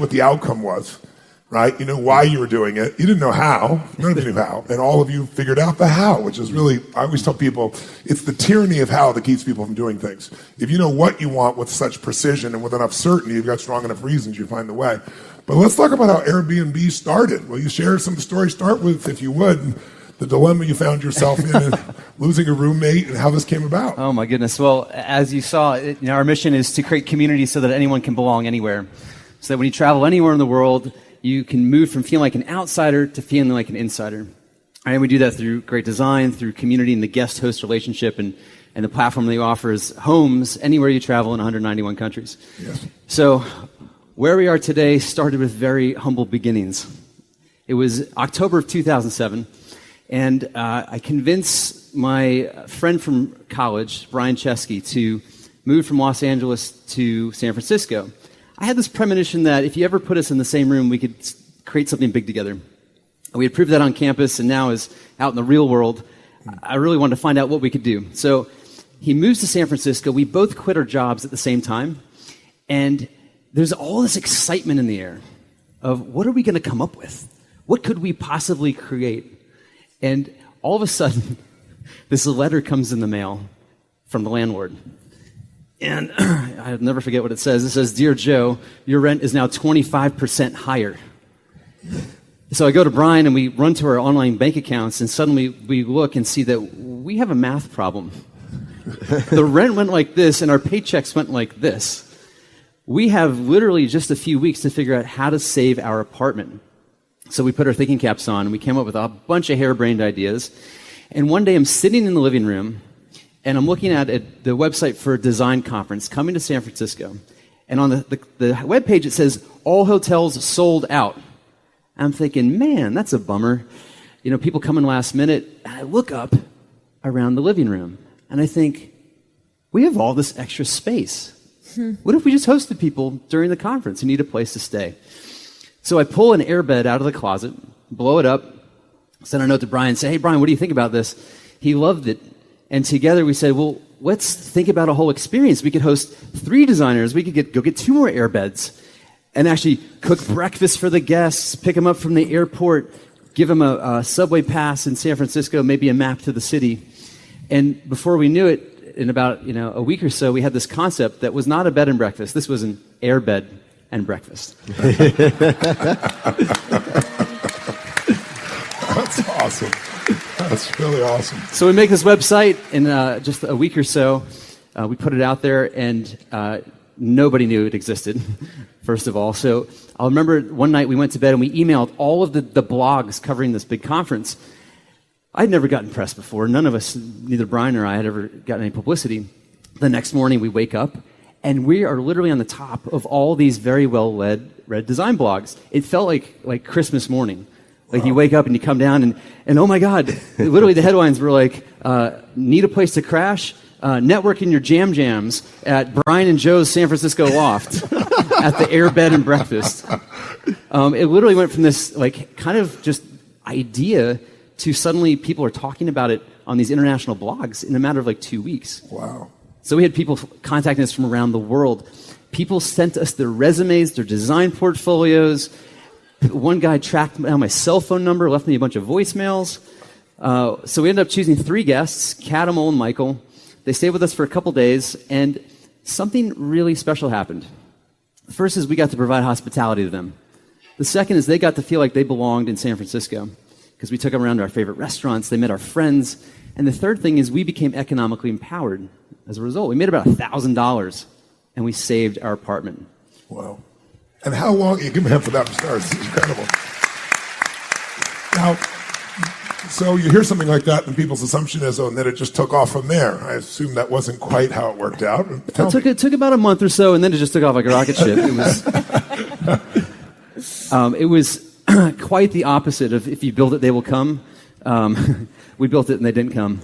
what the outcome was, right? You know why you were doing it. You didn't know how. None of you knew how. And all of you figured out the how, which is really, I always tell people, it's the tyranny of how that keeps people from doing things. If you know what you want with such precision and with enough certainty, you've got strong enough reasons, you find the way. But let's talk about how Airbnb started. Will you share some stories? Start with, if you would, the dilemma you found yourself in and losing a roommate and how this came about. Oh my goodness. Well, as you saw, our mission is to create community so that anyone can belong anywhere. So that when you travel anywhere in the world, you can move from feeling like an outsider to feeling like an insider. And we do that through great design, through community and the guest-host relationship, and the platform that offers homes anywhere you travel in 191 countries. Yes. So where we are today started with very humble beginnings. It was October of 2007, and I convinced my friend from college, Brian Chesky, to move from Los Angeles to San Francisco. I had this premonition that if you ever put us in the same room, we could create something big together. We had proved that on campus, and now as out in the real world, I really wanted to find out what we could do. So he moves to San Francisco. We both quit our jobs at the same time, and there's all this excitement in the air of what are we going to come up with? What could we possibly create? And all of a sudden, this letter comes in the mail from the landlord. And I'll never forget what it says. It says, "Dear Joe, your rent is now 25% higher." So I go to Brian and we run to our online bank accounts, and suddenly we look and see that we have a math problem. The rent went like this and our paychecks went like this. We have literally just a few weeks to figure out how to save our apartment. So we put our thinking caps on and we came up with a bunch of harebrained ideas. And one day I'm sitting in the living room and I'm looking at the website for a design conference coming to San Francisco. And on the webpage it says, all hotels sold out. I'm thinking, man, that's a bummer. You know, people come in last minute. And I look up around the living room and I think, we have all this extra space. What if we just hosted people during the conference who need a place to stay? So I pull an airbed out of the closet, blow it up, send a note to Brian, say, "Hey, Brian, what do you think about this?" He loved it. And together we said, well, let's think about a whole experience. We could host 3 designers. We could go get 2 more airbeds and actually cook breakfast for the guests, pick them up from the airport, give them a subway pass in San Francisco, maybe a map to the city. And before we knew it, in about a week or so, we had this concept that was not a bed and breakfast. This was an airbed and breakfast. That's awesome. That's really awesome. So we make this website in just a week or so. We put it out there, and nobody knew it existed, first of all. So I'll remember one night we went to bed and we emailed all of the blogs covering this big conference. I'd never gotten press before. None of us, neither Brian or I, had ever gotten any publicity. The next morning we wake up, and we are literally on the top of all these very well-read design blogs. It felt like Christmas morning. Like you wake up and you come down and oh my God, literally the headlines were like, need a place to crash? Network in your jams at Brian and Joe's San Francisco loft at the Air Bed and Breakfast. It literally went from this like kind of just idea to suddenly people are talking about it on these international blogs in a matter of like 2 weeks. Wow. So we had people contacting us from around the world. People sent us their resumes, their design portfolios. One guy tracked down my cell phone number, left me a bunch of voicemails. So we ended up choosing 3 guests, Kat, Amol, and Michael. They stayed with us for a couple days, and something really special happened. The first is we got to provide hospitality to them. The second is they got to feel like they belonged in San Francisco because we took them around to our favorite restaurants. They met our friends. And the third thing is we became economically empowered as a result. We made about $1,000, and we saved our apartment. Wow. And how long, give me a hand for that start, it's incredible. Now, so you hear something like that and people's assumption is, and then it just took off from there. I assume that wasn't quite how it worked out. It took about a month or so, and then it just took off like a rocket ship. It was quite the opposite of if you build it, they will come. We built it and they didn't come.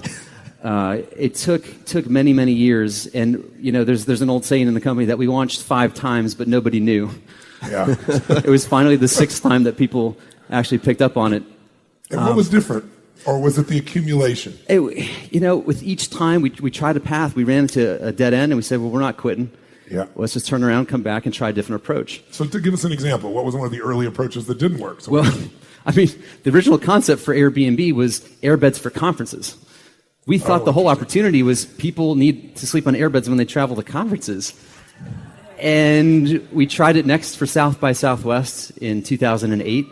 It took many, many years, and there's an old saying in the company that we launched 5 times, but nobody knew. Yeah. It was finally the 6th time that people actually picked up on it. And what was different? Or was it the accumulation? With each time we tried a path, we ran into a dead end, and we said, well, we're not quitting. Yeah. Let's just turn around, come back, and try a different approach. So to give us an example, what was one of the early approaches that didn't work? So Well, I mean, the original concept for Airbnb was airbeds for conferences. We thought the whole opportunity was people need to sleep on airbeds when they travel to conferences. And we tried it next for South by Southwest in 2008.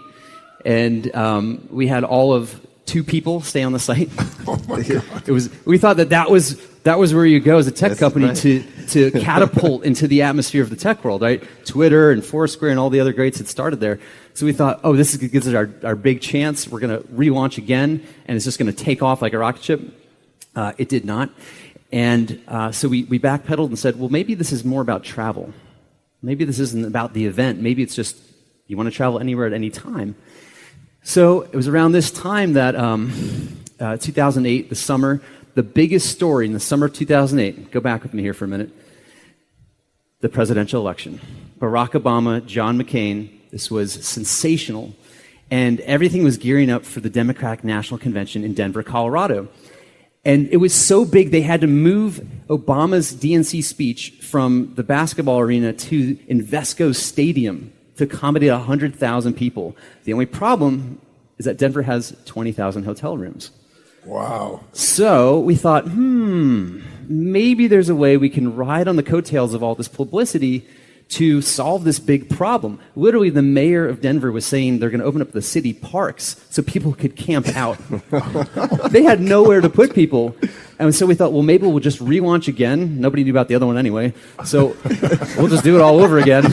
And we had all of 2 people stay on the site. Oh my God. We thought that was where you go as a tech company to catapult into the atmosphere of the tech world, right? Twitter and Foursquare and all the other greats had started there. So we thought, this gives us our big chance. We're going to relaunch again, and it's just going to take off like a rocket ship. It did not. And so we backpedaled and said, well, maybe this is more about travel. Maybe this isn't about the event. Maybe it's just you want to travel anywhere at any time. So it was around this time that 2008, the summer, the biggest story in the summer of 2008, go back with me here for a minute, the presidential election. Barack Obama, John McCain, this was sensational. And everything was gearing up for the Democratic National Convention in Denver, Colorado. And it was so big, they had to move Obama's DNC speech from the basketball arena to Invesco Stadium to accommodate 100,000 people. The only problem is that Denver has 20,000 hotel rooms. Wow. So we thought, maybe there's a way we can ride on the coattails of all this publicity to solve this big problem. Literally, the mayor of Denver was saying they're going to open up the city parks so people could camp out. They had nowhere to put people. And so we thought, well, maybe we'll just relaunch again. Nobody knew about the other one anyway. So we'll just do it all over again.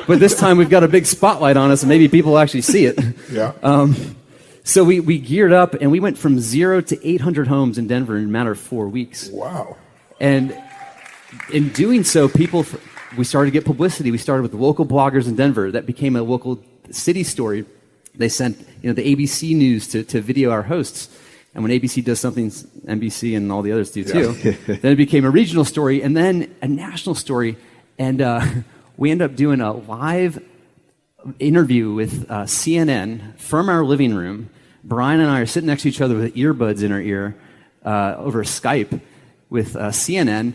But this time we've got a big spotlight on us and maybe people will actually see it. Yeah. So we geared up and we went from 0 to 800 homes in Denver in a matter of 4 weeks. Wow. And in doing so, we started to get publicity. We started with the local bloggers in Denver. That became a local city story. They sent the ABC News to video our hosts. And when ABC does something, NBC and all the others do too. Then it became a regional story and then a national story. And we ended up doing a live interview with CNN from our living room. Brian and I are sitting next to each other with earbuds in our ear over Skype with CNN.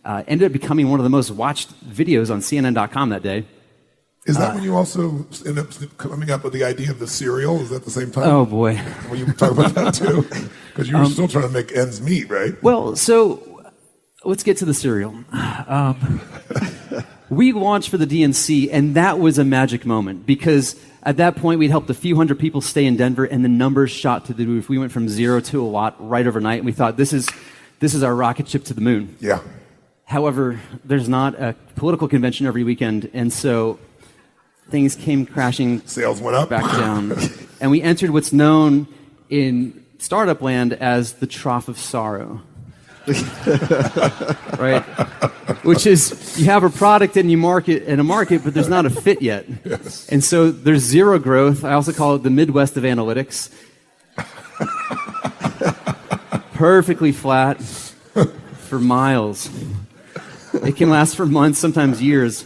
Ended up becoming one of the most watched videos on CNN.com that day. Is that when you also end up coming up with the idea of the cereal? Is that the same time? Oh, boy. Well, you talk about that too? Because you were still trying to make ends meet, right? Well, so let's get to the cereal. We launched for the DNC, and that was a magic moment because at that point we'd helped a few hundred people stay in Denver, and the numbers shot to the roof. We went from 0 to a lot right overnight, and we thought this is our rocket ship to the moon. Yeah. However, there's not a political convention every weekend, and so things came crashing. Sales went up. Back down. And we entered what's known in startup land as the trough of sorrow. Right? Which is, you have a product and you market in a market, but there's not a fit yet. Yes. And so there's zero growth. I also call it the Midwest of analytics. Perfectly flat for miles. It can last for months, sometimes years.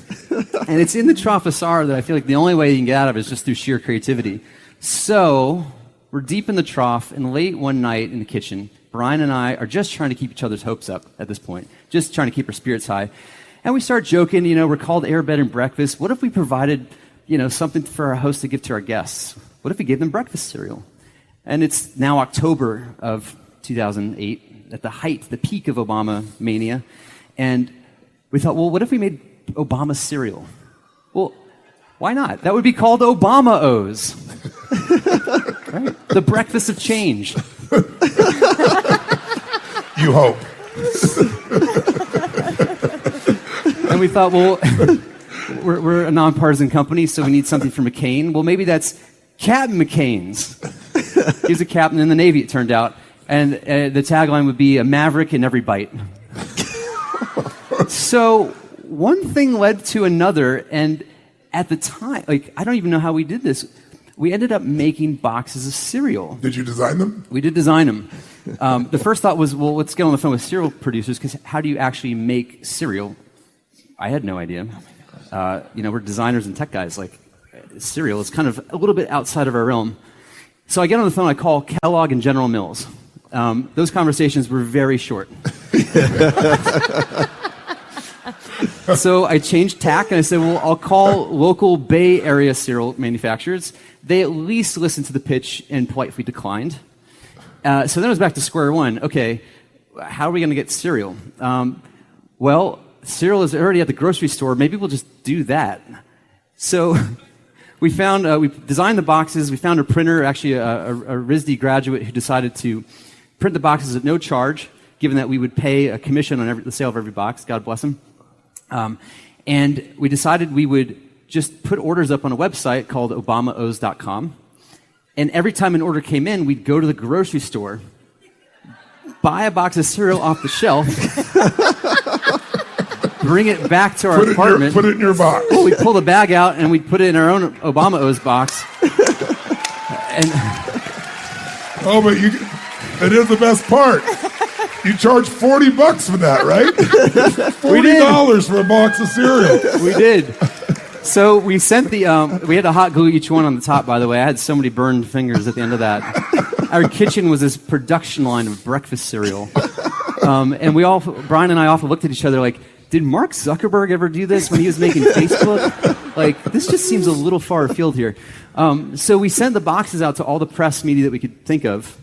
And it's in the trough of sorrow that I feel like the only way you can get out of it is just through sheer creativity. So we're deep in the trough, and late one night in the kitchen, Brian and I are just trying to keep each other's hopes up at this point, just trying to keep our spirits high. And we start joking, we're called Air Bed and Breakfast. What if we provided, something for our hosts to give to our guests? What if we gave them breakfast cereal? And it's now October of 2008, at the height, the peak of Obama mania. And we thought, well, what if we made Obama cereal? Well, why not? That would be called Obama O's. Right? The breakfast of change. You hope. And we thought, well, we're a nonpartisan company, so we need something for McCain. Well, maybe that's Captain McCain's. He was a captain in the Navy, it turned out. And the tagline would be, a maverick in every bite. So one thing led to another, and at the time, I don't even know how we did this. We ended up making boxes of cereal. Did you design them? We did design them. The first thought was, well, let's get on the phone with cereal producers, because how do you actually make cereal? I had no idea. We're designers and tech guys. Cereal is kind of a little bit outside of our realm. So I get on the phone, I call Kellogg and General Mills. Those conversations were very short. So I changed tack and I said, well, I'll call local Bay Area cereal manufacturers. They at least listened to the pitch and politely declined. So then it was back to square one. Okay, how are we going to get cereal? Well, cereal is already at the grocery store. Maybe we'll just do that. So we designed the boxes. We found a printer, actually a RISD graduate who decided to print the boxes at no charge, given that we would pay a commission on the sale of every box. God bless him. And we decided we would just put orders up on a website called obamaos.com. And every time an order came in, we'd go to the grocery store, buy a box of cereal off the shelf, bring it back to our apartment. Put it in your box. We'd pull the bag out and we'd put it in our own Obama O's box. And but it is the best part. You charge $40 for that, right? $40 for a box of cereal. We did. So we sent we had to hot glue each one on the top, by the way. I had so many burned fingers at the end of that. Our kitchen was this production line of breakfast cereal. And Brian and I often looked at each other like, did Mark Zuckerberg ever do this when he was making Facebook? Like, this just seems a little far afield here. So we sent the boxes out to all the press media that we could think of.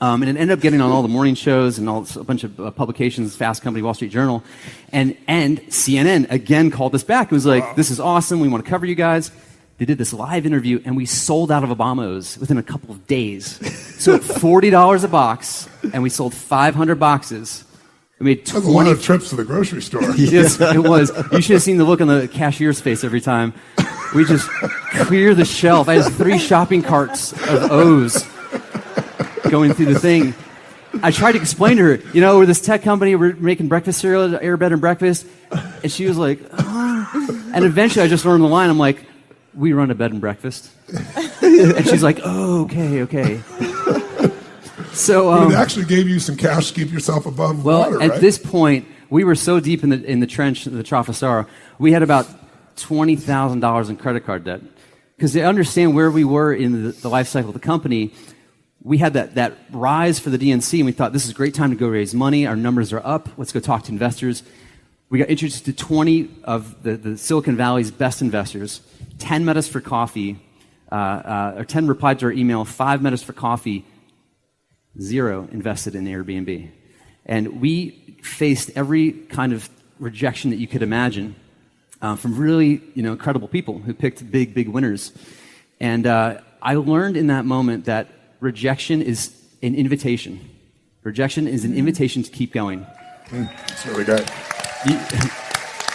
And it ended up getting on all the morning shows and a bunch of publications, Fast Company, Wall Street Journal. And CNN again called us back. It was like, this is awesome. We want to cover you guys. They did this live interview, and we sold out of Obama's within a couple of days. So at $40 a box, and we sold 500 boxes. We made 20. That's a lot of trips to the grocery store. Yes, it was. You should have seen the look on the cashier's face every time. We just clear the shelf. I had 3 shopping carts of O's going through the thing. I tried to explain to her, we're this tech company, we're making breakfast cereal, Air Bed and Breakfast. And she was like, And eventually I just learned the line. I'm like, we run a bed and breakfast. And she's like, oh, okay. So it actually gave you some cash to keep yourself above water, right? At this point, we were so deep in the trench, the trough of sorrow, we had about $20,000 in credit card debt. Because to understand where we were in the life cycle of the company, we had that rise for the DNC, and we thought this is a great time to go raise money. Our numbers are up. Let's go talk to investors. We got introduced to 20 of the Silicon Valley's best investors. 10 met us for coffee, or 10 replied to our email, 5 met us for coffee, 0 invested in Airbnb. And we faced every kind of rejection that you could imagine from really incredible people who picked big winners. And I learned in that moment that rejection is an invitation. Rejection is an invitation to keep going. That's really good.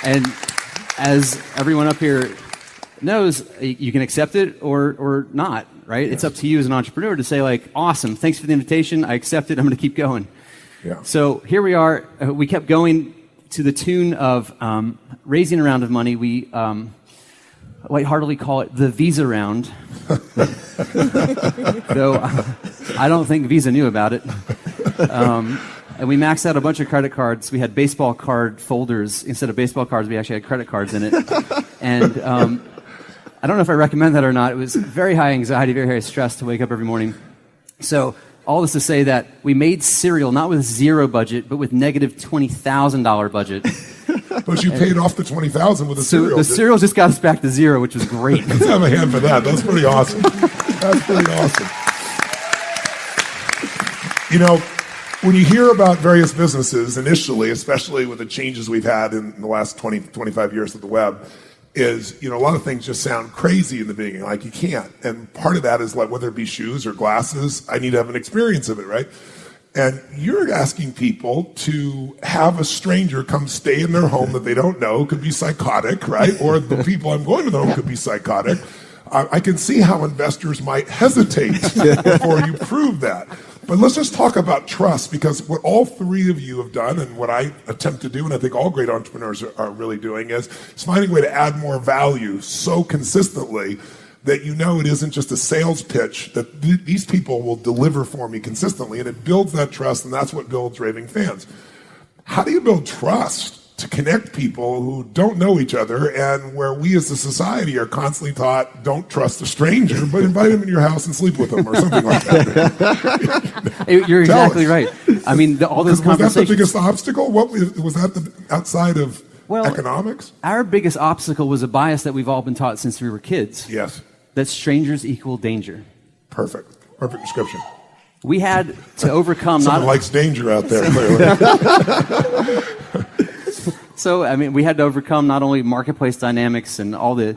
And as everyone up here knows, you can accept it or not, right? Yes. It's up to you as an entrepreneur to say, like, awesome, thanks for the invitation, I accept it, I'm going to keep going. Yeah. So here we are. We kept going to the tune of raising a round of money. We lightheartedly call it the Visa round. Though I don't think Visa knew about it. And we maxed out a bunch of credit cards. We had baseball card folders. Instead of baseball cards, we actually had credit cards in it. And I don't know if I recommend that or not. It was very high anxiety, very high stress to wake up every morning. So all this to say that we made cereal not with 0 budget, but with negative $20,000 budget. But you paid off the $20,000 with the cereal. So the cereal just got us back to 0, which was great. Let's have a hand for that. That's pretty awesome. That's pretty awesome. When you hear about various businesses initially, especially with the changes we've had in the last 20, 25 years of the web, is, a lot of things just sound crazy in the beginning, like you can't. And part of that is like, whether it be shoes or glasses, I need to have an experience of it, right? And you're asking people to have a stranger come stay in their home that they don't know, could be psychotic, right? Or the people I'm going to know could be psychotic. I can see how investors might hesitate before you prove that. But let's just talk about trust, because what all 3 of you have done, and what I attempt to do, and I think all great entrepreneurs are really doing, is finding a way to add more value so consistently that it isn't just a sales pitch, that these people will deliver for me consistently, and it builds that trust, and that's what builds raving fans. How do you build trust to connect people who don't know each other, and where we as a society are constantly taught, don't trust a stranger, but invite them in your house and sleep with them, or something like that? You're exactly right. I mean, all those conversations. Was that the biggest obstacle? What was that outside of Well, economics? Our biggest obstacle was a bias that we've all been taught since we were kids. Yes. That strangers equal danger. Perfect. Perfect description. We had to overcome... Someone likes danger out there, clearly. So, I mean, we had to overcome not only marketplace dynamics and all the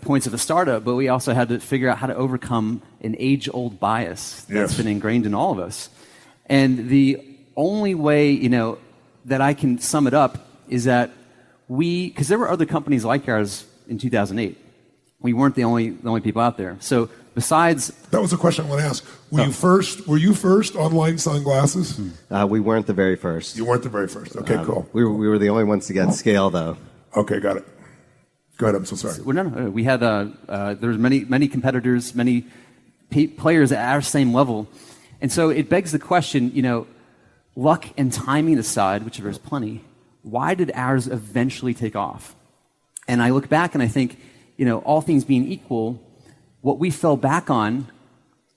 points of a startup, but we also had to figure out how to overcome an age-old bias that's been ingrained in all of us. And the only way, that I can sum it up is that because there were other companies like ours in 2008. We weren't the only people out there. So besides... That was a question I want to ask. Were you first online selling glasses? We weren't the very first. You weren't the very first. Okay, cool. We were the only ones to get scale, though. Okay, got it. Go ahead, I'm so sorry. Well, no. We had, there was many competitors, many players at our same level. And so it begs the question, luck and timing aside, which there's plenty, why did ours eventually take off? And I look back and I think, all things being equal, what we fell back on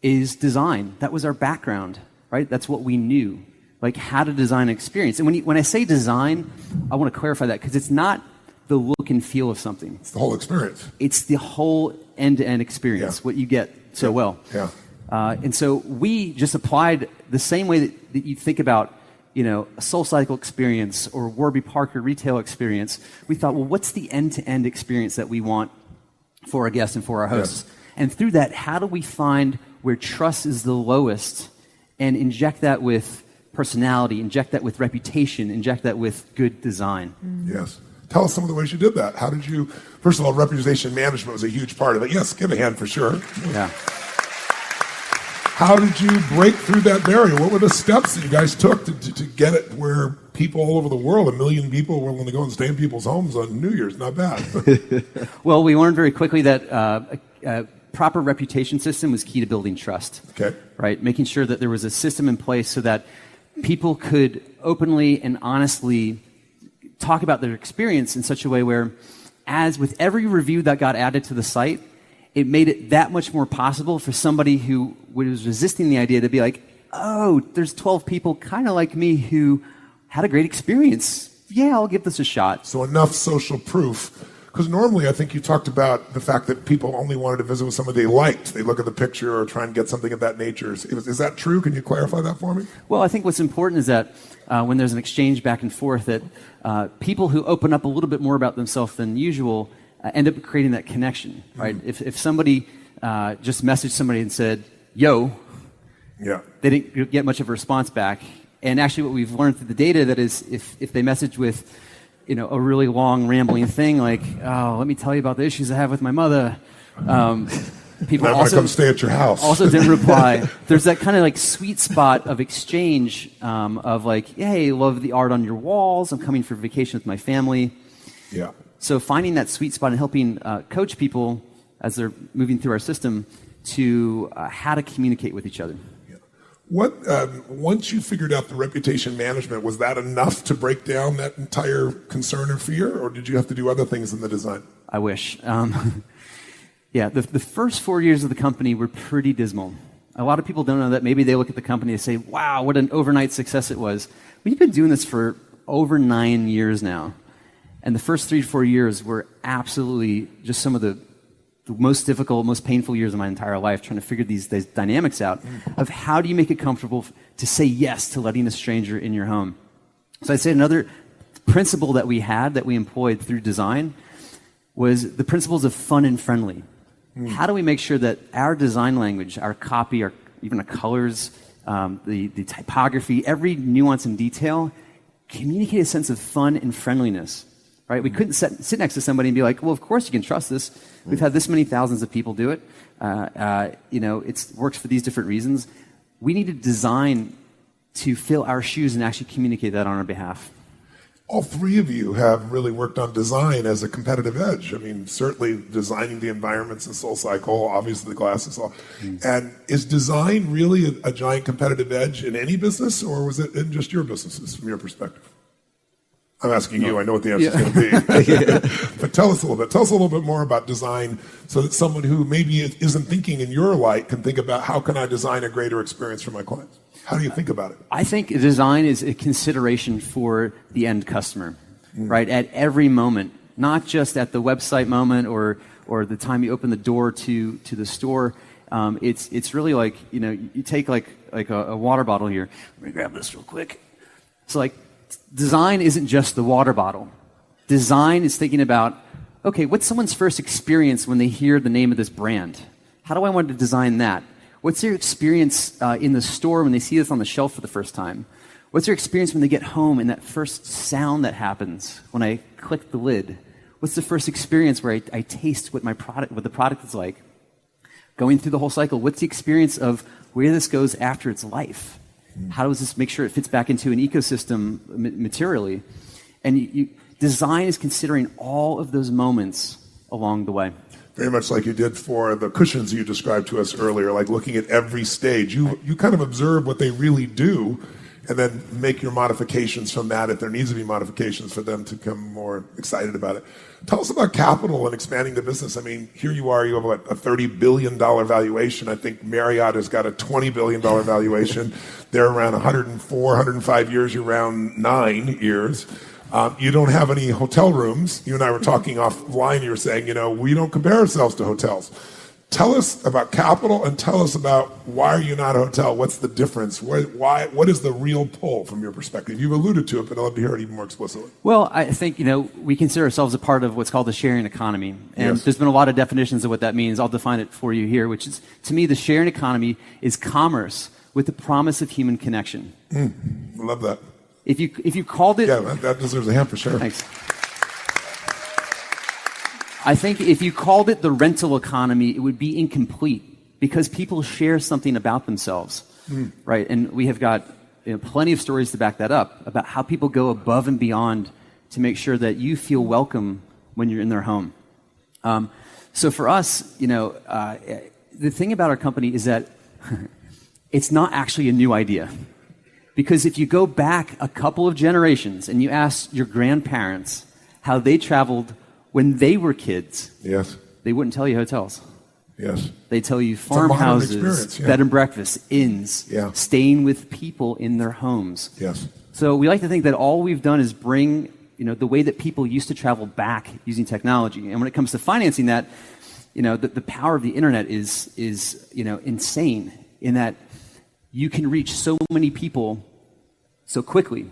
is design. That was our background, right? That's what we knew, like how to design an experience. And when I say design, I want to clarify that because it's not the look and feel of something. It's the whole experience. It's the whole end-to-end experience, what you get so well. Yeah. And so we just applied the same way that you think about, a SoulCycle experience or Warby Parker retail experience. We thought, well, what's the end-to-end experience that we want for our guests and for our hosts? Yes. And through that, how do we find where trust is the lowest and inject that with personality, inject that with reputation, inject that with good design? Yes. Tell us some of the ways you did that. How did you, first of all, reputation management was a huge part of it. Yes, give a hand for sure. Yeah. How did you break through that barrier? What were the steps that you guys took to get it where people all over the world, 1 million people, were willing to go and stay in people's homes on New Year's? Not bad. Well, we learned very quickly that a proper reputation system was key to building trust. Okay. Right? Making sure that there was a system in place so that people could openly and honestly talk about their experience in such a way where, as with every review that got added to the site, it made it that much more possible for somebody who was resisting the idea to be like, oh, there's 12 people kind of like me who had a great experience. Yeah, I'll give this a shot. So enough social proof. Because normally I think you talked about the fact that people only wanted to visit with somebody they liked. They look at the picture or try and get something of that nature. Is that true? Can you clarify that for me? Well, I think what's important is that when there's an exchange back and forth, that people who open up a little bit more about themselves than usual end up creating that connection, right? Mm-hmm. If somebody just messaged somebody and said, yo, they didn't get much of a response back. And actually what we've learned through the data that is if they message with a really long rambling thing like, oh, let me tell you about the issues I have with my mother. People I want to come stay at your house. Also didn't reply. There's that kind of like sweet spot of exchange of like, hey, love the art on your walls. I'm coming for vacation with my family. Yeah. So finding that sweet spot and helping coach people as they're moving through our system to how to communicate with each other. What once you figured out the reputation management, was that enough to break down that entire concern or fear, or did you have to do other things in the design? I wish. Yeah, the first 4 years of the company were pretty dismal. A lot of people don't know that. Maybe they look at the company and say, wow, what an overnight success it was. We've been doing this for over 9 years now. And the first 3 to 4 years were absolutely just some of the most difficult, most painful years of my entire life, trying to figure these dynamics out of how do you make it comfortable to say yes to letting a stranger in your home. So I'd say another principle that we had, that we employed through design, was the principles of fun and friendly. How do we make sure that our design language, our copy, even our colors, the typography, every nuance and detail communicate a sense of fun and friendliness? Right? We couldn't sit next to somebody and be like, well, of course you can trust this. We've had this many thousands of people do it. It works for these different reasons. We need to design to fill our shoes and actually communicate that on our behalf. All three of you have really worked on design as a competitive edge. I mean, certainly designing the environments in SoulCycle, obviously the glasses. And is design really a giant competitive edge in any business, or was it in just your businesses from your perspective? I'm asking you. I know what the answer is going to be. But tell us a little bit. Tell us a little bit more about design so that someone who maybe isn't thinking in your light can think about, how can I design a greater experience for my clients? How do you think about it? I think design is a consideration for the end customer. right? At every moment, not just at the website moment or the time you open the door to the store. It's really like, you take like a water bottle here. Let me grab this real quick. So like, design isn't just the water bottle. Design is thinking about, okay, what's someone's first experience when they hear the name of this brand? How do I want to design that? What's their experience in the store when they see this on the shelf for the first time? What's their experience when they get home and that first sound that happens when I click the lid? What's the first experience where I taste what the product is like? Going through the whole cycle, what's the experience of where this goes after its life? How does this make sure it fits back into an ecosystem materially? And design is considering all of those moments along the way. Very much like you did for the cushions you described to us earlier, like looking at every stage. You kind of observe what they really do and then make your modifications from that if there needs to be modifications for them to become more excited about it. Tell us about capital and expanding the business. I mean, here you are, you have a $30 billion valuation. I think Marriott has got a $20 billion valuation. They're around 104, 105 years, you're around 9 years. You don't have any hotel rooms. You and I were talking offline, you were saying, we don't compare ourselves to hotels. Tell us about capital and tell us about why are you not a hotel? What's the difference? What is the real pull from your perspective? You've alluded to it, but I'd love to hear it even more explicitly. Well, I think, we consider ourselves a part of what's called the sharing economy. And Yes. There's been a lot of definitions of what that means. I'll define it for you here, which is, to me, the sharing economy is commerce with the promise of human connection. I love that. If you called it... Yeah, that deserves a hand for sure. Thanks. I think if you called it the rental economy, it would be incomplete because people share something about themselves, right? And we have got plenty of stories to back that up about how people go above and beyond to make sure that you feel welcome when you're in their home. So for us, the thing about our company is that it's not actually a new idea. Because if you go back a couple of generations and you ask your grandparents how they traveled when they were kids, Yes. they wouldn't tell you hotels. Yes. They tell you a modern farmhouses, experience, yeah. bed and breakfast, inns, Yeah. staying with people in their homes. Yes. So we like to think that all we've done is bring the way that people used to travel back using technology. And when it comes to financing that, the power of the internet is insane in that you can reach so many people so quickly.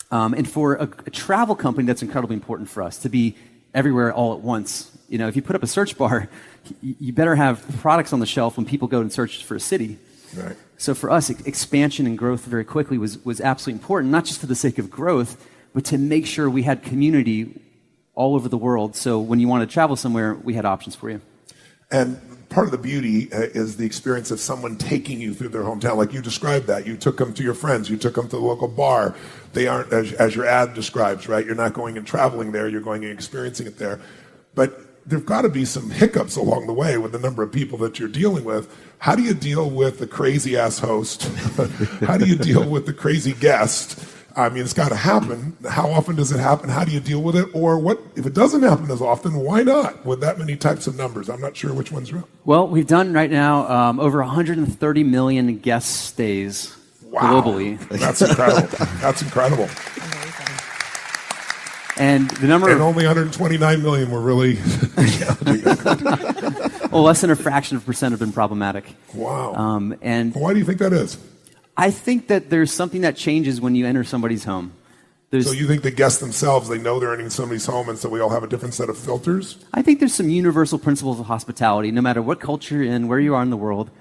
And for a travel company, that's incredibly important for us to be everywhere all at once. If you put up a search bar, you better have products on the shelf when people go and search for a city. Right. So for us, expansion and growth very quickly was absolutely important, not just for the sake of growth, but to make sure we had community all over the world. So when you want to travel somewhere, we had options for you. And part of the beauty is the experience of someone taking you through their hometown. Like you described that. You took them to your friends. You took them to the local bar. They aren't, as your ad describes, right? You're not going and traveling there. You're going and experiencing it there. But there've got to be some hiccups along the way with the number of people that you're dealing with. How do you deal with the crazy-ass host? How do you deal with the crazy guest? I mean, it's got to happen. How often does it happen? How do you deal with it? Or what if it doesn't happen as often, why not with that many types of numbers? I'm not sure which one's real. Well, we've done right now over 130 million guest stays globally. That's incredible. That's incredible. And the number And only 129 million were really well, less than a fraction of a percent have been problematic. Wow. And Why do you think that is? I think that there's something that changes when you enter somebody's home. So you think the guests themselves, they know they're entering somebody's home, and so we all have a different set of filters? I think there's some universal principles of hospitality. No matter what culture you're in, where you are in the world,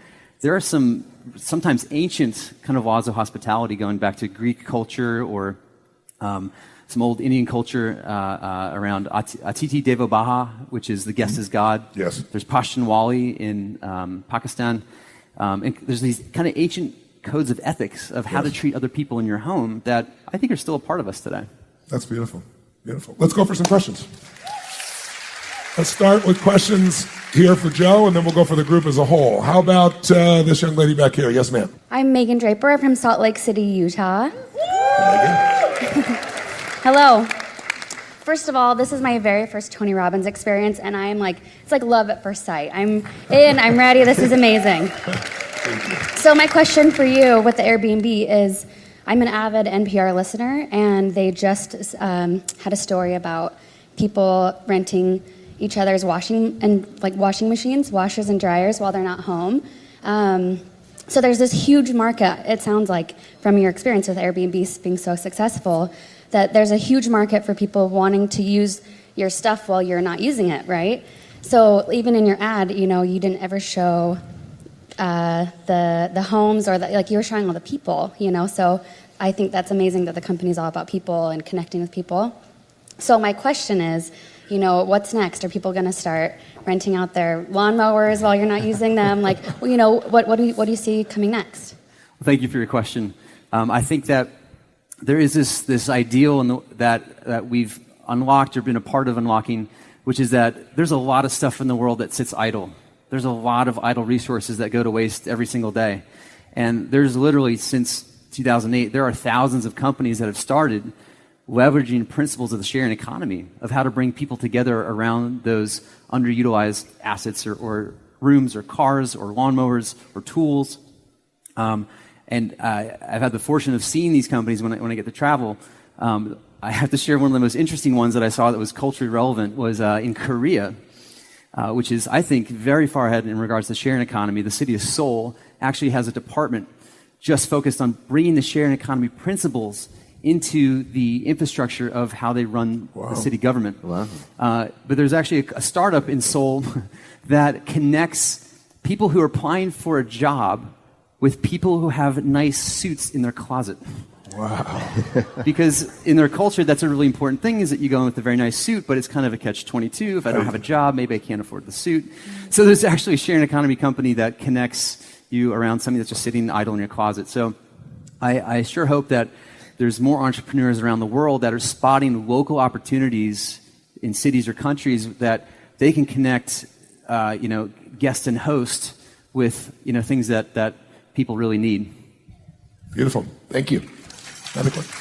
there are some sometimes ancient kind of laws of hospitality going back to Greek culture or some old Indian culture around Atiti Devo Bhava, which is the guest is God. Yes. There's Pashtunwali in Pakistan. And there's these kind of ancient codes of ethics of how to treat other people in your home that I think are still a part of us today. That's beautiful. Beautiful. Let's go for some questions. Let's start with questions here for Joe, and then we'll go for the group as a whole. How about this young lady back here? Yes, ma'am. I'm Megan Draper from Salt Lake City, Utah. Megan. Hello. First of all, this is my very first Tony Robbins experience, and it's like love at first sight. I'm in, I'm ready, this is amazing. So my question for you with the Airbnb is, I'm an avid NPR listener, and they just had a story about people renting each other's washing machines, washers and dryers while they're not home. So there's this huge market, it sounds like, from your experience with Airbnb being so successful, that there's a huge market for people wanting to use your stuff while you're not using it, right? So even in your ad, you didn't ever show the homes, or like you were showing all the people, So I think that's amazing that the company's all about people and connecting with people. So my question is, what's next? Are people going to start renting out their lawnmowers while you're not using them? Like, what do you see coming next? Well, thank you for your question. I think that there is this ideal that we've unlocked or been a part of unlocking, which is that there's a lot of stuff in the world that sits idle. There's a lot of idle resources that go to waste every single day. And there's literally, since 2008, there are thousands of companies that have started leveraging principles of the sharing economy, of how to bring people together around those underutilized assets or rooms or cars or lawnmowers or tools. And I've had the fortune of seeing these companies when I get to travel. I have to share one of the most interesting ones that I saw that was culturally relevant was in Korea, which is, I think, very far ahead in regards to sharing economy. The city of Seoul actually has a department just focused on bringing the sharing economy principles into the infrastructure of how they run the city government. Wow. But there's actually a startup in Seoul that connects people who are applying for a job with people who have nice suits in their closet. Wow. Because in their culture, that's a really important thing, is that you go in with a very nice suit, but it's kind of a catch-22. If I don't have a job, maybe I can't afford the suit. So there's actually a sharing economy company that connects you around something that's just sitting idle in your closet. So I sure hope that there's more entrepreneurs around the world that are spotting local opportunities in cities or countries that they can connect, guest and host with, things that people really need. Beautiful. Thank you.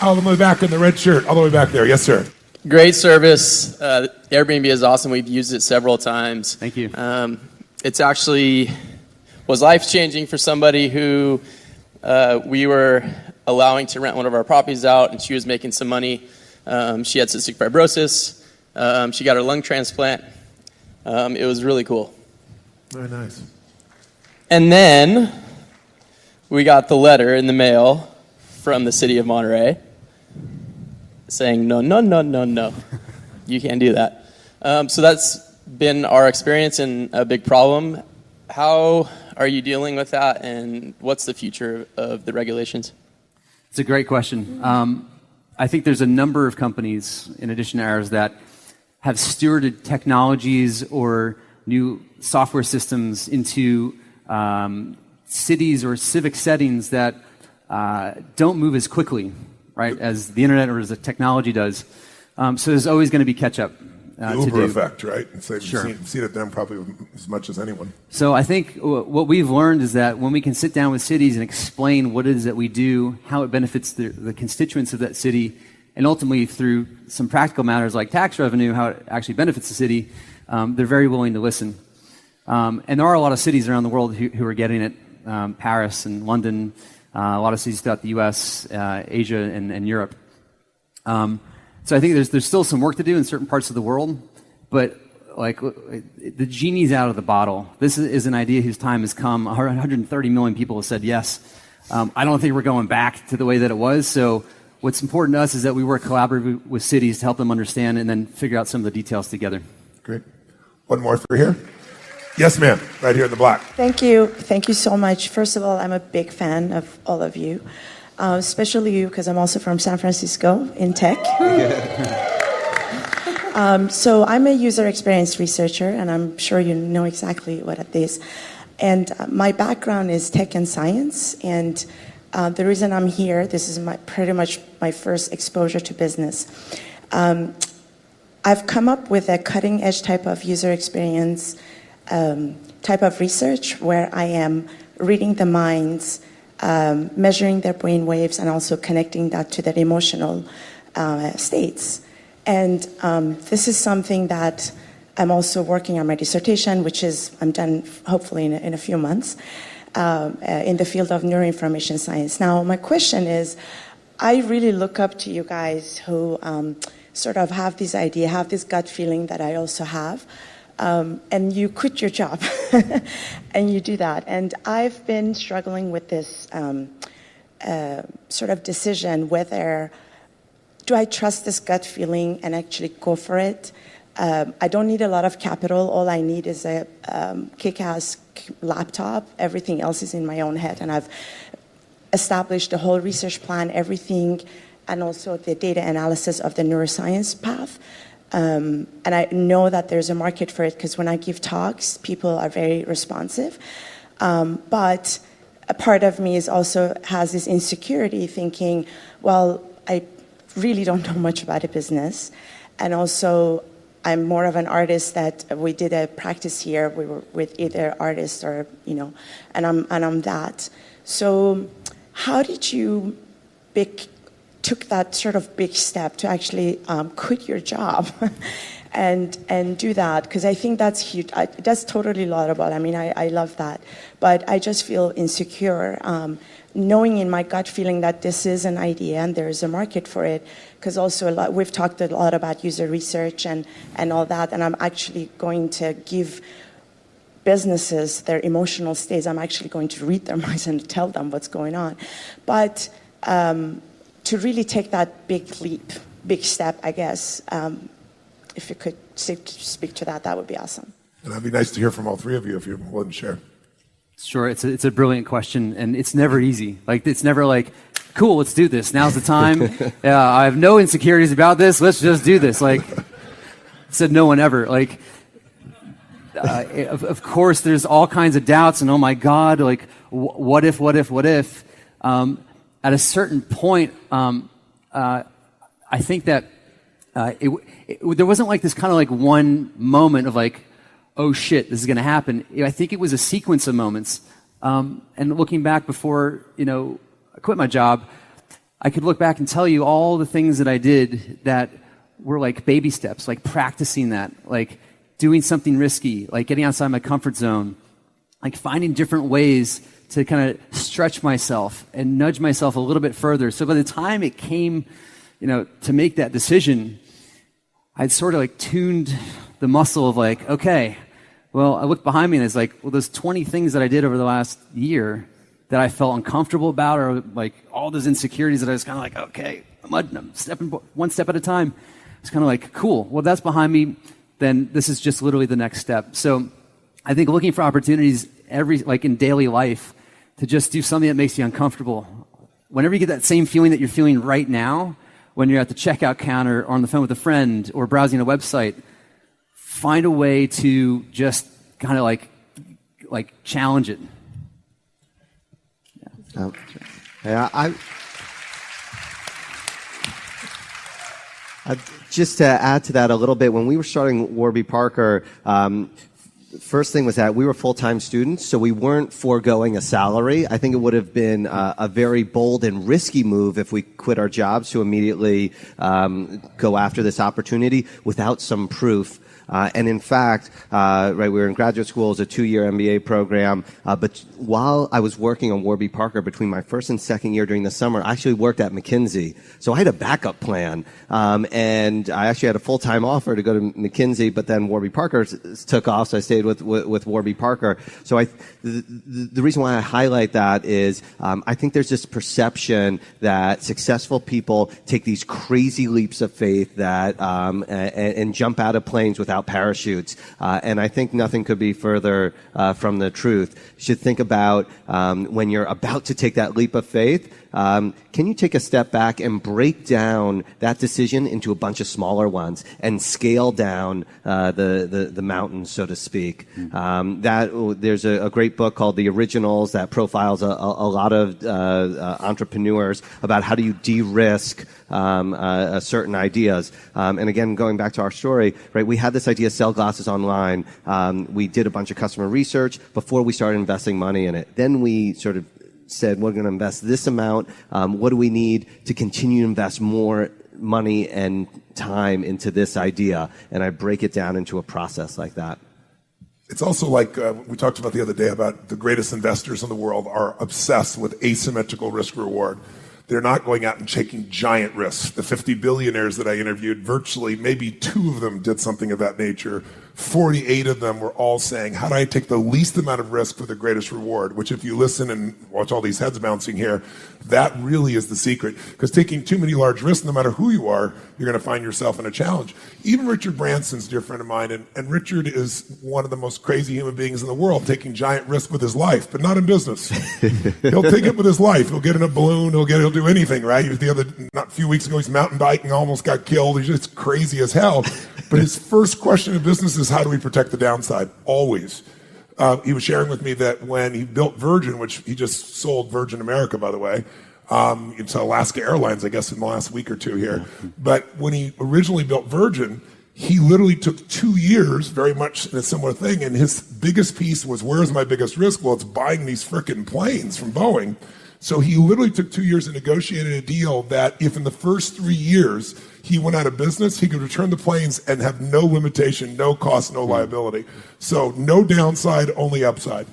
All the way back in the red shirt, all the way back there. Yes, sir. Great service. Airbnb is awesome. We've used it several times. Thank you. It's actually was life-changing for somebody who we were allowing to rent one of our properties out, and she was making some money. She had cystic fibrosis. She got her lung transplant. It was really cool. Very nice. And then we got the letter in the mail from the city of Monterey saying, no, you can't do that. So that's been our experience and a big problem. How are you dealing with that, and what's the future of the regulations? It's a great question. I think there's a number of companies, in addition to ours, that have stewarded technologies or new software systems into cities or civic settings that don't move as quickly, right, as the internet or as the technology does. So there's always going to be catch-up the to Uber do. effect, right? So Sure. You've seen it them probably as much as anyone. So I think what we've learned is that when we can sit down with cities and explain what it is that we do, how it benefits the constituents of that city, and ultimately through some practical matters like tax revenue, how it actually benefits the city, they're very willing to listen. And there are a lot of cities around the world who are getting it, Paris and London, a lot of cities throughout the U.S., Asia, and Europe. So I think there's still some work to do in certain parts of the world, but like the genie's out of the bottle. This is an idea whose time has come. 130 million people have said yes. I don't think we're going back to the way that it was. So what's important to us is that we work collaboratively with cities to help them understand and then figure out some of the details together. Great. One more for here. Yes, ma'am. Right here in the black. Thank you. Thank you so much. First of all, I'm a big fan of all of you, especially you, because I'm also from San Francisco in tech. So I'm a user experience researcher, and I'm sure you know exactly what it is. And my background is tech and science, and the reason I'm here, this is pretty much my first exposure to business. I've come up with a cutting-edge type of user experience type of research where I am reading the minds, measuring their brain waves, and also connecting that to their emotional states. And this is something that I'm also working on my dissertation, which is I'm done hopefully in a few months, in the field of neuroinformation science. Now, my question is, I really look up to you guys who sort of have this idea, have this gut feeling that I also have. And you quit your job and you do that. And I've been struggling with this sort of decision whether do I trust this gut feeling and actually go for it? I don't need a lot of capital. All I need is a kick-ass laptop. Everything else is in my own head. And I've established the whole research plan, everything, and also the data analysis of the neuroscience path. And I know that there's a market for it because when I give talks, people are very responsive. But a part of me is also has this insecurity thinking, well, I really don't know much about a business. And also, I'm more of an artist that we did a practice here. We were with either artists or, and I'm that. So how did you took that sort of big step to actually quit your job and do that? Because I think that's huge. That's totally laudable. I mean, I love that. But I just feel insecure, knowing in my gut feeling that this is an idea and there is a market for it. Because also we've talked a lot about user research and all that, and I'm actually going to give businesses their emotional states. I'm actually going to read their minds and tell them what's going on. But to really take that big leap, big step, I guess, if you could speak to that, that would be awesome. And it'd be nice to hear from all three of you if you're willing to share. Sure, it's a brilliant question, and it's never easy. Like, it's never like, cool, let's do this. Now's the time. I have no insecurities about this. Let's just do this. Like, said no one ever. Like, of course, there's all kinds of doubts, and oh my God, like, what if? At a certain point, I think that there wasn't like this kind of like one moment of like, oh shit, this is going to happen. I think it was a sequence of moments. And looking back before, I quit my job, I could look back and tell you all the things that I did that were like baby steps, like practicing that, like doing something risky, like getting outside my comfort zone, like finding different ways to kind of stretch myself and nudge myself a little bit further. So by the time it came, to make that decision, I'd sort of like tuned the muscle of like, okay, well, I looked behind me and it's like, well, there's 20 things that I did over the last year that I felt uncomfortable about, or like all those insecurities that I was kind of like, okay, I'm stepping one step at a time. It's kind of like, cool, well, that's behind me. Then this is just literally the next step. So I think looking for opportunities like in daily life to just do something that makes you uncomfortable. Whenever you get that same feeling that you're feeling right now, when you're at the checkout counter or on the phone with a friend or browsing a website, find a way to just kind of like challenge it. Just to add to that a little bit, when we were starting Warby Parker, first thing was that we were full-time students, so we weren't foregoing a salary. I think it would have been a very bold and risky move if we quit our jobs to immediately go after this opportunity without some proof. And in fact, we were in graduate school as a 2-year MBA program. But while I was working on Warby Parker between my first and second year during the summer, I actually worked at McKinsey. So I had a backup plan. And I actually had a full-time offer to go to McKinsey, but then Warby Parker took off, so I stayed with Warby Parker. So the reason why I highlight that is I think there's this perception that successful people take these crazy leaps of faith that and jump out of planes without parachutes. And I think nothing could be further from the truth. You should think about when you're about to take that leap of faith, can you take a step back and break down that decision into a bunch of smaller ones and scale down the mountain, so to speak? There's a great book called The Originals that profiles a lot of entrepreneurs about how do you de-risk certain ideas. And again, going back to our story, right? We had this idea, sell glasses online. We did a bunch of customer research before we started investing money in it. Then we sort of said, we're going to invest this amount. What do we need to continue to invest more money and time into this idea? And I break it down into a process like that. It's also like we talked about the other day about the greatest investors in the world are obsessed with asymmetrical risk reward. they're not going out and taking giant risks. The 50 billionaires that I interviewed, virtually maybe 2 of them did something of that nature. 48 of them were all saying, how do I take the least amount of risk for the greatest reward? Which if you listen and watch all these heads bouncing here, that really is the secret. Because taking too many large risks, no matter who you are, you're going to find yourself in a challenge. Even Richard Branson's a dear friend of mine, and Richard is one of the most crazy human beings in the world, taking giant risks with his life, but not in business. He'll take it with his life. He'll get in a balloon. He'll do anything, right? He was not a few weeks ago, he's mountain biking, almost got killed. He's just crazy as hell. But his first question in business is, how do we protect the downside? Always. He was sharing with me that when he built Virgin, which he just sold Virgin America, by the way, to Alaska Airlines, I guess, in the last week or 2 here. But when he originally built Virgin, he literally took 2 years, very much in a similar thing, and his biggest piece was, where's my biggest risk? Well, it's buying these frickin' planes from Boeing. So he literally took 2 years and negotiated a deal that if in the first 3 years he went out of business, he could return the planes and have no limitation, no cost, no liability. So no downside, only upside.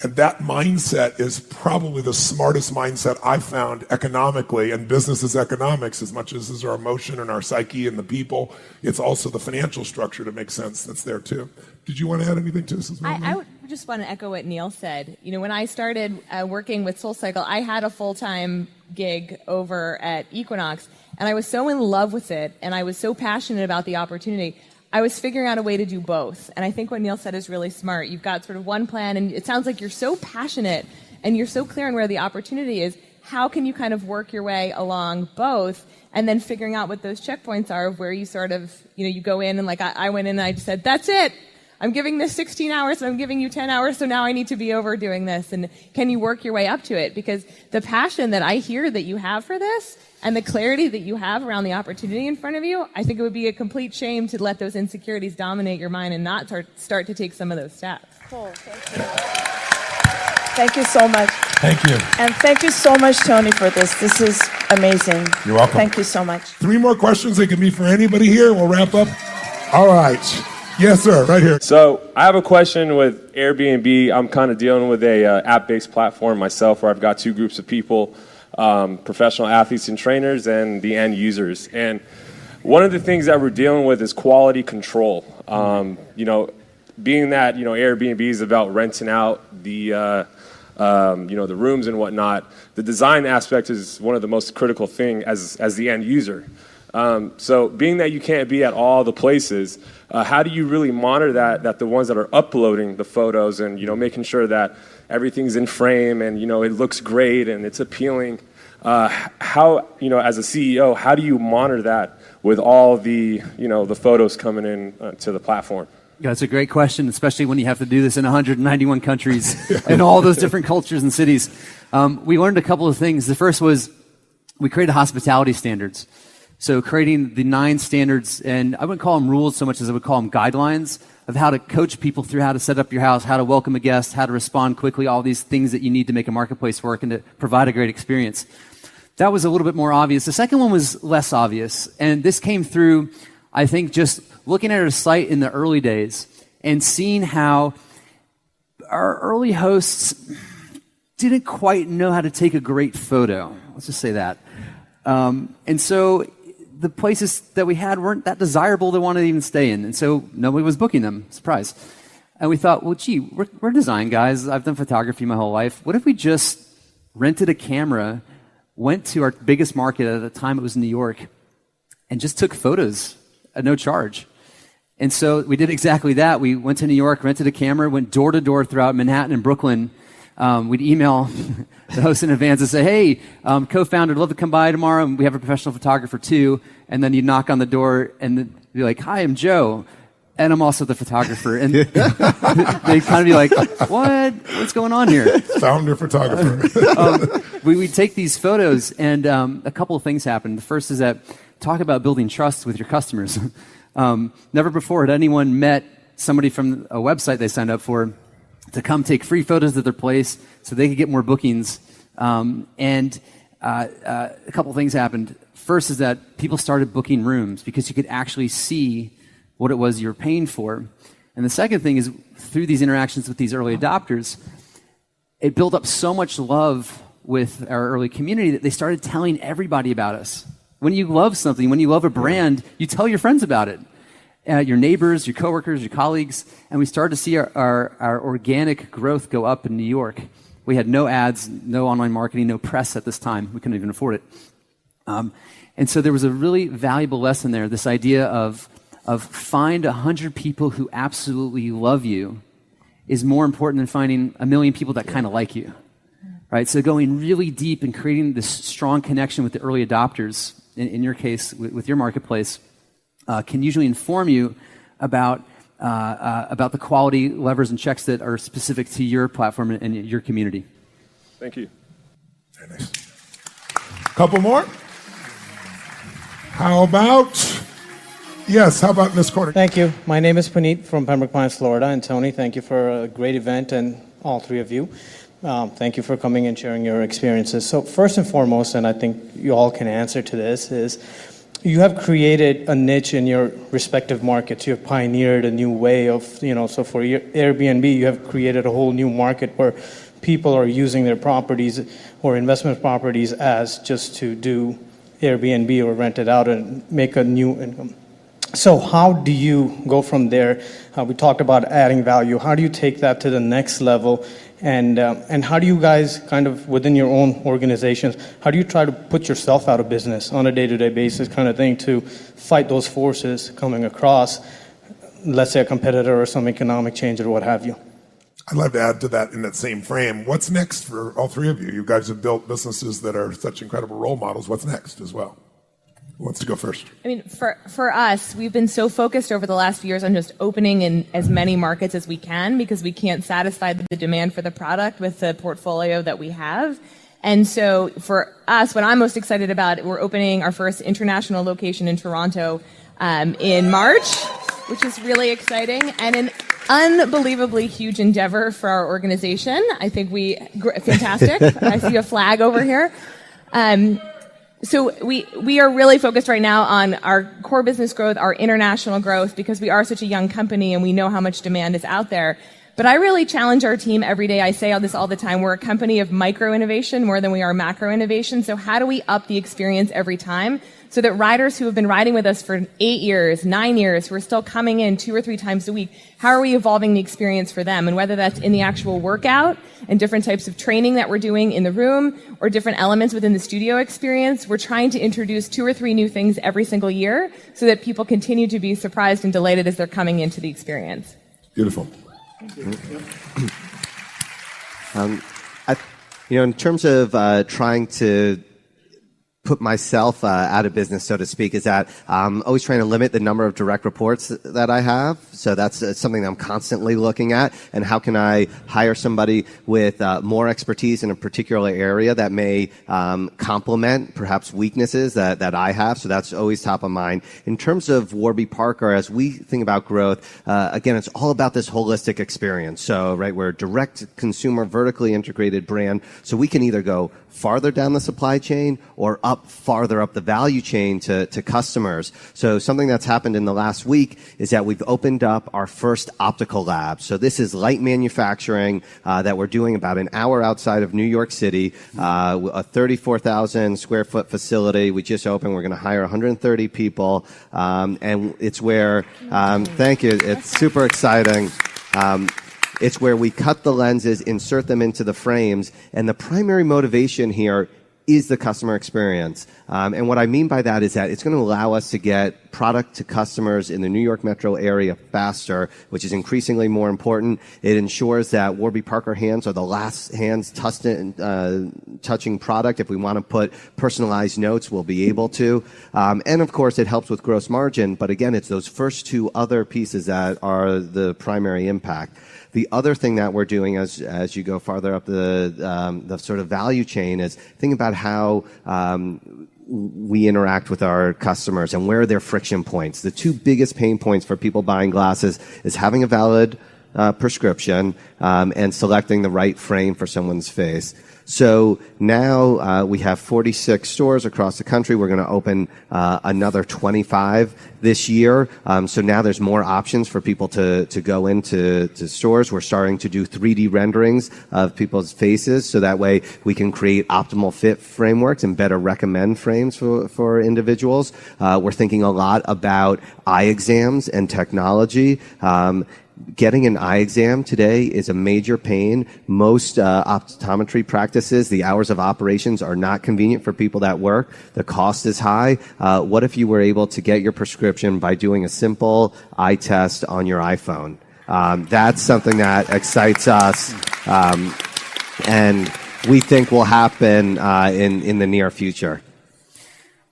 And that mindset is probably the smartest mindset I've found economically, and business is economics as much as is our emotion and our psyche and the people. It's also the financial structure to make sense that's there too. Did you want to add anything to this as well? I would just want to echo what Neil said. You know, when I started working with SoulCycle, I had a full-time gig over at Equinox, and I was so in love with it, and I was so passionate about the opportunity. I was figuring out a way to do both. And I think what Neil said is really smart. You've got sort of one plan, and it sounds like you're so passionate and you're so clear on where the opportunity is. How can you kind of work your way along both, and then figuring out what those checkpoints are of where you sort of, you know, you go in and like I went in and I just said, that's it. I'm giving this 16 hours and I'm giving you 10 hours, so now I need to be over doing this. And can you work your way up to it? Because the passion that I hear that you have for this and the clarity that you have around the opportunity in front of you, I think it would be a complete shame to let those insecurities dominate your mind and not start to take some of those steps. Cool. Thank you. Thank you so much. Thank you. And thank you so much, Tony, for this. This is amazing. You're welcome. Thank you so much. 3 more questions. They can be for anybody here. We'll wrap up. All right. Yes, sir. Right here. So I have a question with Airbnb. I'm kind of dealing with a app-based platform myself where I've got 2 groups of people, professional athletes and trainers and the end users. And one of the things that we're dealing with is quality control. You know, being that, you know, Airbnb is about renting out the, you know, the rooms and whatnot, the design aspect is one of the most critical thing as the end user. So being that you can't be at all the places, how do you really monitor that the ones that are uploading the photos and, you know, making sure that everything's in frame and, you know, it looks great and it's appealing? How, you know, as a CEO, how do you monitor that with all the, you know, the photos coming in to the platform? Yeah, that's a great question, especially when you have to do this in 191 countries and all those different cultures and cities. We learned a couple of things. The first was we created hospitality standards. So creating the 9 standards, and I wouldn't call them rules so much as I would call them guidelines of how to coach people through how to set up your house, how to welcome a guest, how to respond quickly, all these things that you need to make a marketplace work and to provide a great experience. That was a little bit more obvious. The second one was less obvious, and this came through, I think, just looking at our site in the early days and seeing how our early hosts didn't quite know how to take a great photo. Let's just say that. And so the places that we had weren't that desirable to want to even stay in. And so nobody was booking them. Surprise. And we thought, well, gee, we're design guys. I've done photography my whole life. What if we just rented a camera, went to our biggest market at the time, it was New York, and just took photos at no charge? And so we did exactly that. We went to New York, rented a camera, went door to door throughout Manhattan and Brooklyn. We'd email the host in advance and say, hey, co-founder, I'd love to come by tomorrow, and we have a professional photographer too. And then you'd knock on the door and be like, hi, I'm Joe, and I'm also the photographer. And they'd kind of be like, what's going on here? Founder photographer. We'd take these photos, and a couple of things happened. The first is that talk about building trust with your customers. Never before had anyone met somebody from a website they signed up for to come take free photos of their place so they could get more bookings. And a couple things happened. First is that people started booking rooms because you could actually see what it was you were paying for. And the second thing is, through these interactions with these early adopters, it built up so much love with our early community that they started telling everybody about us. When you love something, when you love a brand, you tell your friends about it. Your neighbors, your coworkers, your colleagues, and we started to see our organic growth go up in New York. We had no ads, no online marketing, no press at this time. We couldn't even afford it. And so there was a really valuable lesson there, this idea of find 100 people who absolutely love you is more important than finding 1 million people that kind of like you. Right? So going really deep and creating this strong connection with the early adopters, in your case, with your marketplace, can usually inform you about the quality levers and checks that are specific to your platform and your community. Thank you. Very nice. Couple more. How about in this corner? Thank you. My name is Puneet from Pembroke Pines, Florida. And Tony, thank you for a great event, and all three of you. Thank you for coming and sharing your experiences. So first and foremost, and I think you all can answer to this, is you have created a niche in your respective markets. You have pioneered a new way of, so for Airbnb, you have created a whole new market where people are using their properties or investment properties as just to do Airbnb or rent it out and make a new income. So how do you go from there? We talked about adding value. How do you take that to the next level? And how do you guys kind of, within your own organizations, how do you try to put yourself out of business on a day-to-day basis kind of thing to fight those forces coming across, let's say a competitor or some economic change or what have you? I'd love to add to that in that same frame. What's next for all three of you? You guys have built businesses that are such incredible role models. What's next as well? Who wants to go first? I mean, for us, we've been so focused over the last few years on just opening in as many markets as we can because we can't satisfy the demand for the product with the portfolio that we have. And so for us, what I'm most excited about, we're opening our first international location in Toronto in March, which is really exciting and an unbelievably huge endeavor for our organization. I think fantastic. I see a flag over here. So we are really focused right now on our core business growth, our international growth, because we are such a young company and we know how much demand is out there. But I really challenge our team every day. I say all this all the time. We're a company of micro innovation more than we are macro innovation. So how do we up the experience every time so that riders who have been riding with us for 8 years, 9 years, who are still coming in 2 or 3 times a week, how are we evolving the experience for them? And whether that's in the actual workout and different types of training that we're doing in the room or different elements within the studio experience, we're trying to introduce 2 or 3 new things every single year so that people continue to be surprised and delighted as they're coming into the experience. Beautiful. In terms of trying to put myself out of business, so to speak, is that I'm always trying to limit the number of direct reports that I have. So that's something that I'm constantly looking at. And how can I hire somebody with more expertise in a particular area that may complement perhaps weaknesses that I have. So that's always top of mind. In terms of Warby Parker, as we think about growth, again, it's all about this holistic experience. So, right, we're a direct consumer, vertically integrated brand. So we can either go farther down the supply chain or farther up the value chain to customers. So something that's happened in the last week is that we've opened up our first optical lab. So this is light manufacturing that we're doing about an hour outside of New York City, a 34,000 square foot facility. We just opened. We're going to hire 130 people. And it's where, thank you, it's super exciting. It's where we cut the lenses, insert them into the frames, and the primary motivation here is the customer experience. And what I mean by that is that it's going to allow us to get product to customers in the New York metro area faster, which is increasingly more important. It ensures that Warby Parker hands are the last hands touching product. If we want to put personalized notes, we'll be able to. And of course, it helps with gross margin. But again, it's those first 2 other pieces that are the primary impact. The other thing that we're doing as you go farther up the sort of value chain is think about how we interact with our customers and where are their friction points. The 2 biggest pain points for people buying glasses is having a valid prescription and selecting the right frame for someone's face. So now we have 46 stores across the country. We're going to open another 25 this year. So now there's more options for people to go into stores. We're starting to do 3D renderings of people's faces, so that way we can create optimal fit frameworks and better recommend frames for individuals. We're thinking a lot about eye exams and technology. Getting an eye exam today is a major pain. Most optometry practices, the hours of operations are not convenient for people that work. The cost is high. What if you were able to get your prescription by doing a simple eye test on your iPhone? That's something that excites us, and we think will happen in the near future.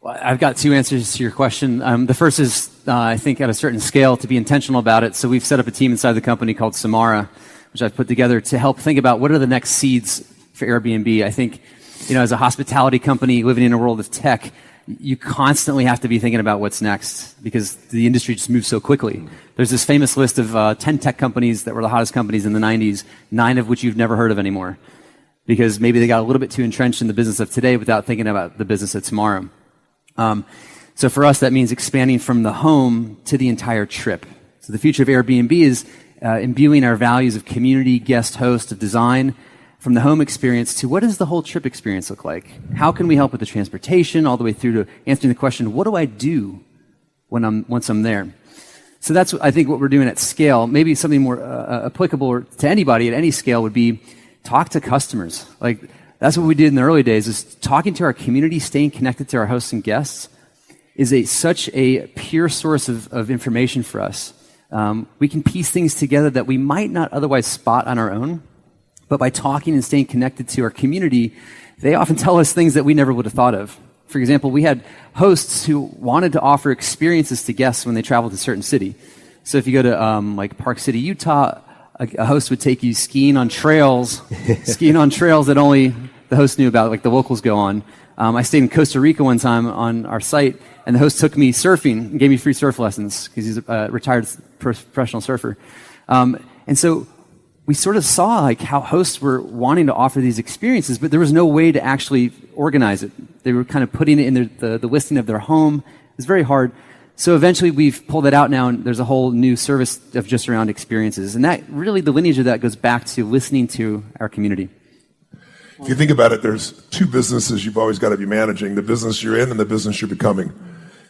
Well, I've got two answers to your question. The first is, I think, at a certain scale, to be intentional about it. So we've set up a team inside the company called Samara, which I've put together to help think about what are the next seeds for Airbnb. I think, as a hospitality company living in a world of tech, you constantly have to be thinking about what's next because the industry just moves so quickly. There's this famous list of 10 tech companies that were the hottest companies in the 90s, 9 of which you've never heard of anymore because maybe they got a little bit too entrenched in the business of today without thinking about the business of tomorrow. So for us, that means expanding from the home to the entire trip. So the future of Airbnb is imbuing our values of community, guest, host, of design from the home experience to what does the whole trip experience look like? How can we help with the transportation all the way through to answering the question, what do I do once I'm there? So that's, I think, what we're doing at scale. Maybe something more applicable to anybody at any scale would be talk to customers. Like, that's what we did in the early days, is talking to our community, staying connected to our hosts and guests is such a pure source of information for us. We can piece things together that we might not otherwise spot on our own, but by talking and staying connected to our community, they often tell us things that we never would have thought of. For example, we had hosts who wanted to offer experiences to guests when they traveled to a certain city. So if you go to like Park City, Utah, a host would take you skiing on trails that only the host knew about, like the locals go on. I stayed in Costa Rica one time on our site, and the host took me surfing and gave me free surf lessons because he's a retired professional surfer. And so we sort of saw like how hosts were wanting to offer these experiences, but there was no way to actually organize it. They were kind of putting it in the listing of their home. It was very hard. So eventually we've pulled it out now, and there's a whole new service of just around experiences. And that really, the lineage of that goes back to listening to our community. If you think about it, there's two businesses you've always got to be managing, the business you're in and the business you're becoming.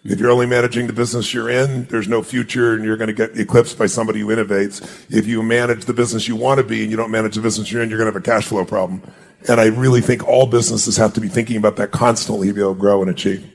If you're only managing the business you're in, there's no future and you're going to get eclipsed by somebody who innovates. If you manage the business you want to be and you don't manage the business you're in, you're going to have a cash flow problem. And I really think all businesses have to be thinking about that constantly to be able to grow and achieve.